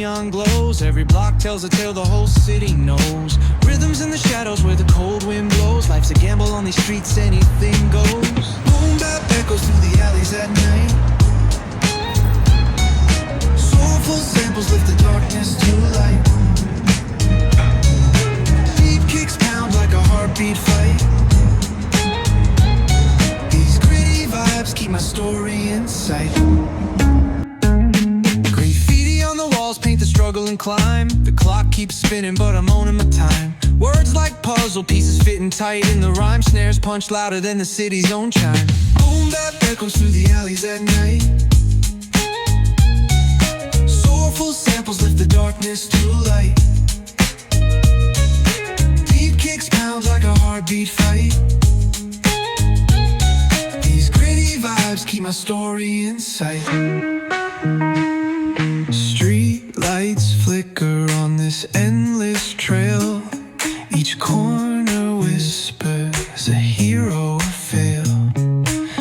neon glows. Every block tells a tale the whole city knows. Rhythms in the shadows where the cold wind blows. Life's a gamble on these streets, anything goes. Boom bap echoes through the alleys at night. Soulful samples lift the darkness to light. Deep kicks pound like a heartbeat fight. These gritty vibes keep my story in sight. Paint the struggle and climb. The clock keeps spinning, but I'm owning my time. Words like puzzle pieces fitting tight in the rhyme. Snares punch louder than the city's own chime. Boom bap echoes through the alleys at night. Soulful samples lift the darkness to light. Deep kicks pound like a heartbeat fight. These gritty vibes keep my story in sight. Street lights flicker on this endless trail. Each corner whispers a hero fail.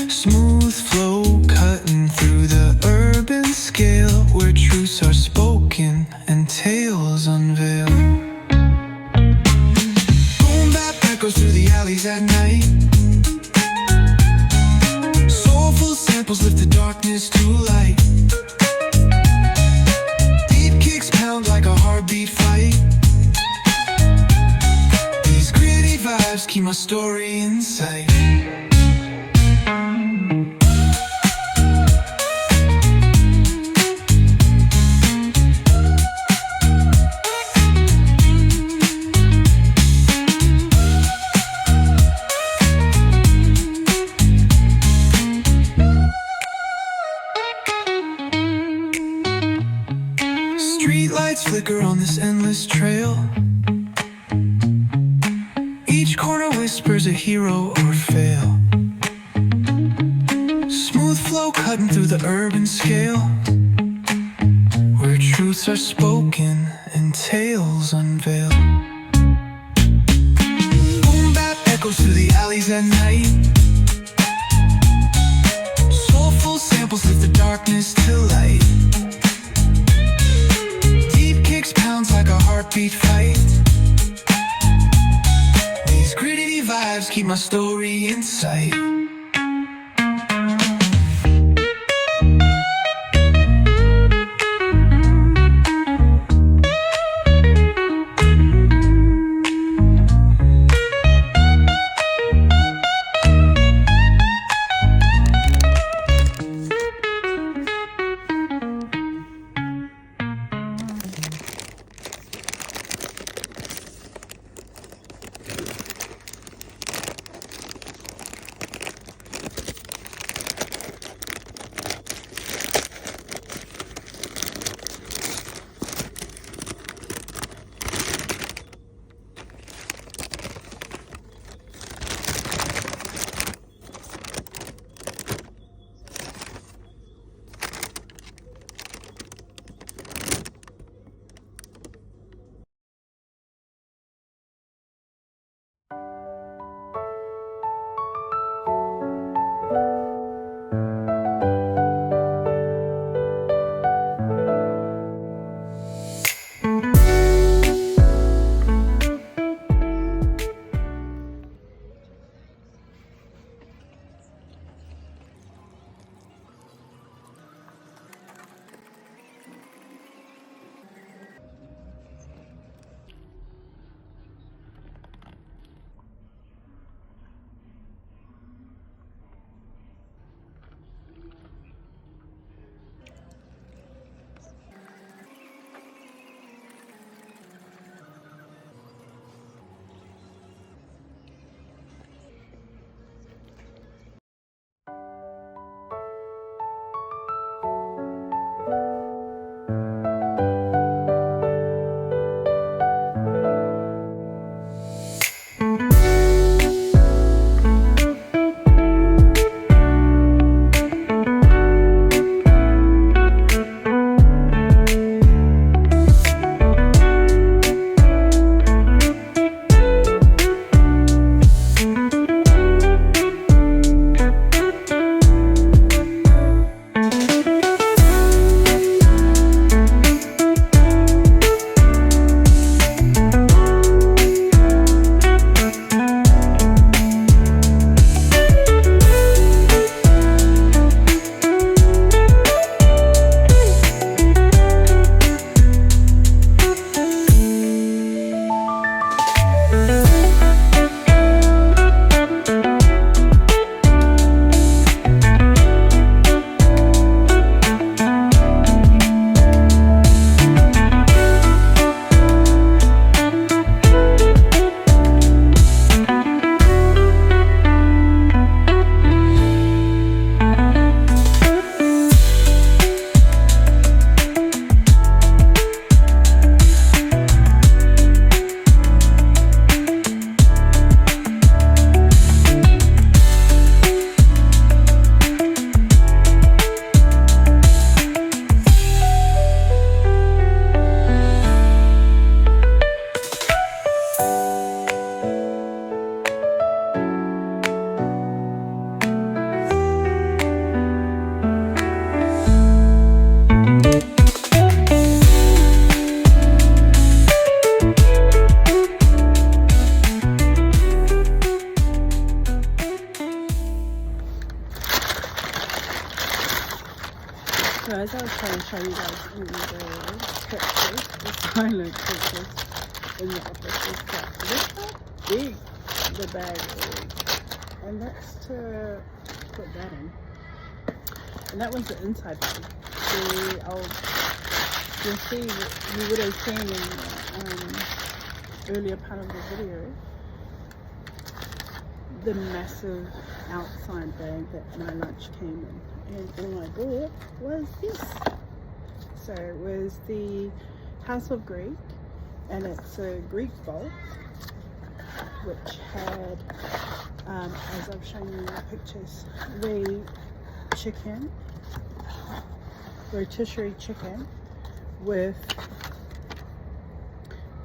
Smooth flow cutting through the urban scale, where truths are spoken and tales unveil. Boom bap echoes through the alleys at night. Soulful samples lift the darkness to light. Like a heartbeat fight. These gritty vibes keep my story in sight. Streetlights flicker on this endless trail. Each corner whispers a hero or fail. Smooth flow cutting through the urban scale, where truths are spoken and tales unveil. Boom bap echoes through the alleys at night. Soulful samples lift the darkness to light. Pounds like a heartbeat fight. These gritty vibes keep my story in sight. show you guys in the pictures, the silent pictures in the office is that look how big the bag is, and that's to put that in, and that was the inside bag. You'll see, you would have seen in the earlier part of the video, the massive outside bag that my lunch came in, and all I bought was this. So it was the House of Greek, and it's a Greek bowl which had, as I've shown you in the pictures, the chicken, rotisserie chicken with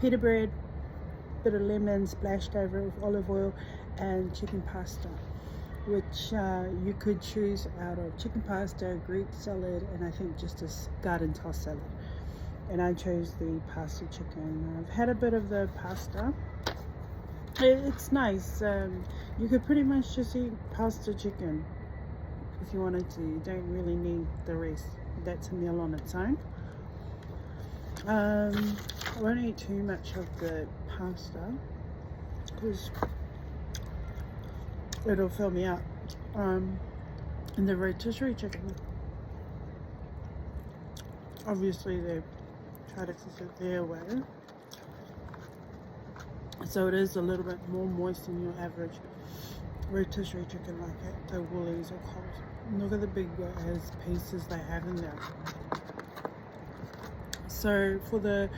pita bread, bit of lemon splashed over it with olive oil, and chicken pasta, which you could choose out of chicken pasta, Greek salad, and I think just a garden tossed salad. And I chose the pasta chicken. I've had a bit of the pasta. It's nice. You could pretty much just eat pasta chicken if you wanted to. You don't really need the rest. That's a meal on its own. I won't eat too much of the pasta because it'll fill me up. And the rotisserie chicken, obviously they try to cook it their way, so it is a little bit more moist than your average rotisserie chicken like at the Woolies or Coles. Look at the big pieces they have in there. So for the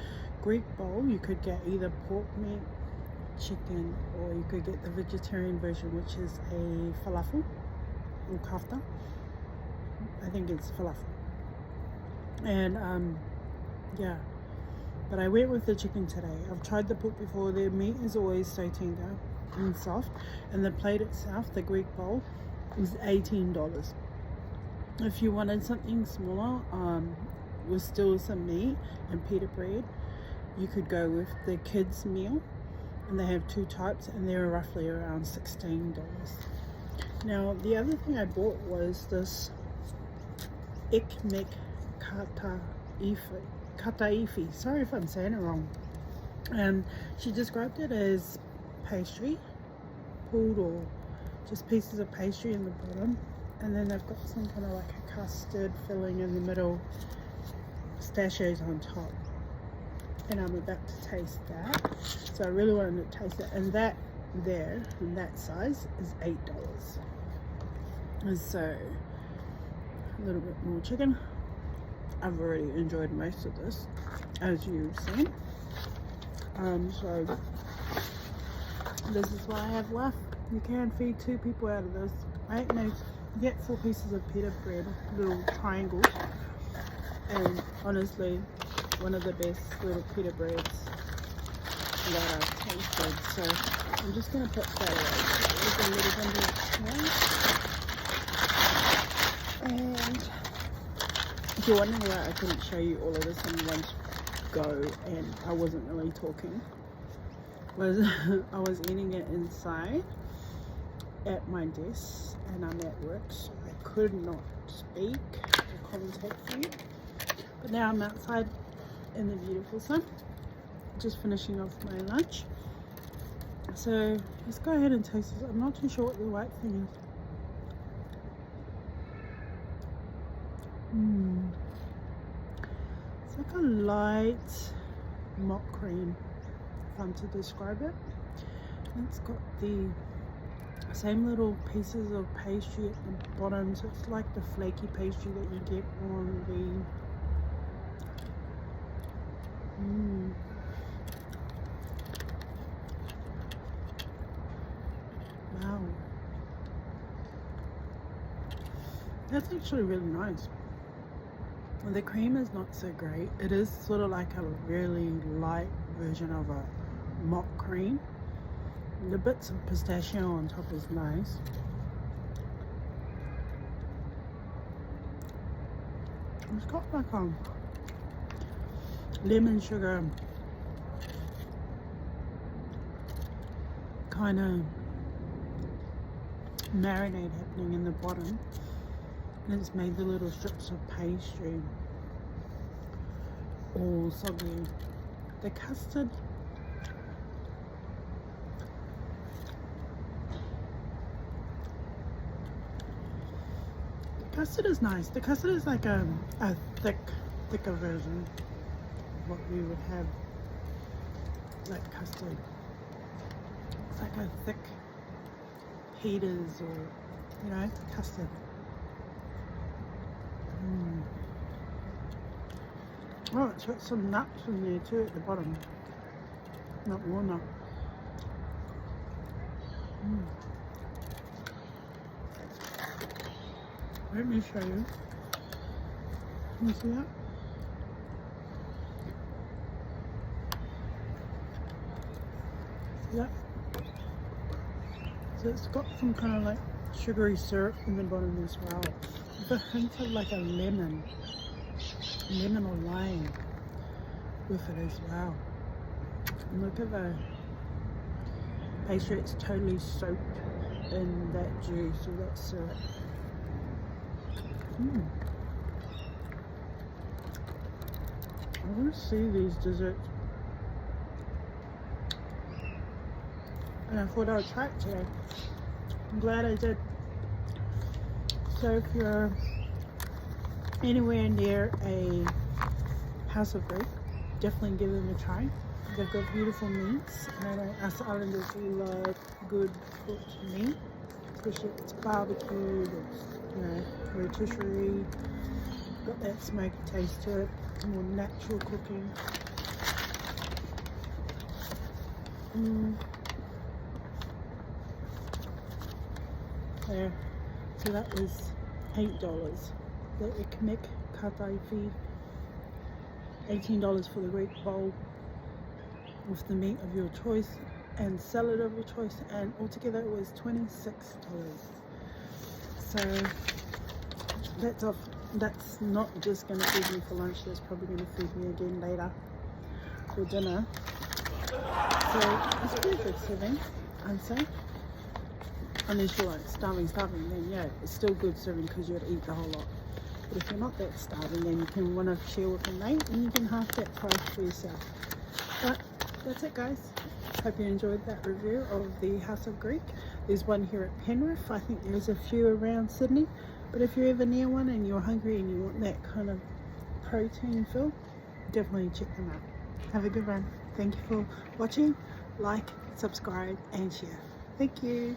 Greek bowl, you could get either pork meat, chicken, or you could get the vegetarian version, which is a falafel or kafta. I think it's falafel. And yeah, but I went with the chicken today. I've tried the pork before. Their meat is always so tender and soft, and the plate itself, the Greek bowl, is $18. If you wanted something smaller with still some meat and pita bread, you could go with the kids meal, and they have two types, and they're roughly around $16. Now the other thing I bought was this ekmek kataifi. Sorry if I'm saying it wrong. She described it as pastry, pulled, or just pieces of pastry in the bottom, and then they've got some kind of like a custard filling in the middle, pistachios on top. And I'm about to taste that, so I really wanted to taste it. And that there, in that size, is $8. And so a little bit more chicken. I've already enjoyed most of this, as you've seen. So this is what I have left. You can feed 2 people out of this, right? No, you get 4 pieces of pita bread, little triangles, and honestly, one of the best little pita breads that I've tasted. So I'm just going to put that away. A little bit of and if you're wondering why I couldn't show you all of this in one go and I wasn't really talking, was I was eating it inside at my desk and I'm at work, so I could not speak or contact you. But now I'm outside in the beautiful sun, just finishing off my lunch. So let's go ahead and taste this. I'm not too sure what the white thing is. It's like a light mock cream, if I'm to describe it. And it's got the same little pieces of pastry at the bottom, so it's like the flaky pastry that you get on the wow, that's actually really nice. The cream is not so great. It is sort of like a really light version of a mock cream. The bits of pistachio on top is nice. It's got like a lemon sugar kind of marinade happening in the bottom, and it's made the little strips of pastry all soggy. The custard, is nice. The custard is like a thicker version of what we would have, like custard. It's like a thick Peters, or you know, custard. Oh, it's got some nuts in there too at the bottom. Not walnut. Let me show you. Can you see that? See that? So it's got some kind of like sugary syrup in the bottom as well. With a hint of like a lemon or lime with it as well. And look at the pastry, it's totally soaked in that juice or that syrup. I want to see these desserts, and I thought I'd try it today. I'm glad I did. So if you're anywhere near a House of Greek, definitely give them a try. They've got beautiful meats, and I know us Islanders, we love good cooked meat, especially if it's barbecued, it's, you know, rotisserie, got that smoky taste to it, more natural cooking. There, so that was $8. The ekmek kataifi, $18 for the Greek bowl with the meat of your choice and salad of your choice, and altogether it was $26. So that's off. That's not just going to feed me for lunch, that's probably going to feed me again later for dinner. So it's pretty good serving, I'd say. Unless you're like starving, then yeah, it's still good serving because you got to eat the whole lot. But if you're not that starving, then you can want to share with a mate and you can half that price for yourself. But that's it, guys. Hope you enjoyed that review of the House of Greek. There's one here at Penrith. I think there's a few around Sydney. But if you're ever near one and you're hungry and you want that kind of protein fill, definitely check them out. Have a good one. Thank you for watching. Like, subscribe and share. Thank you.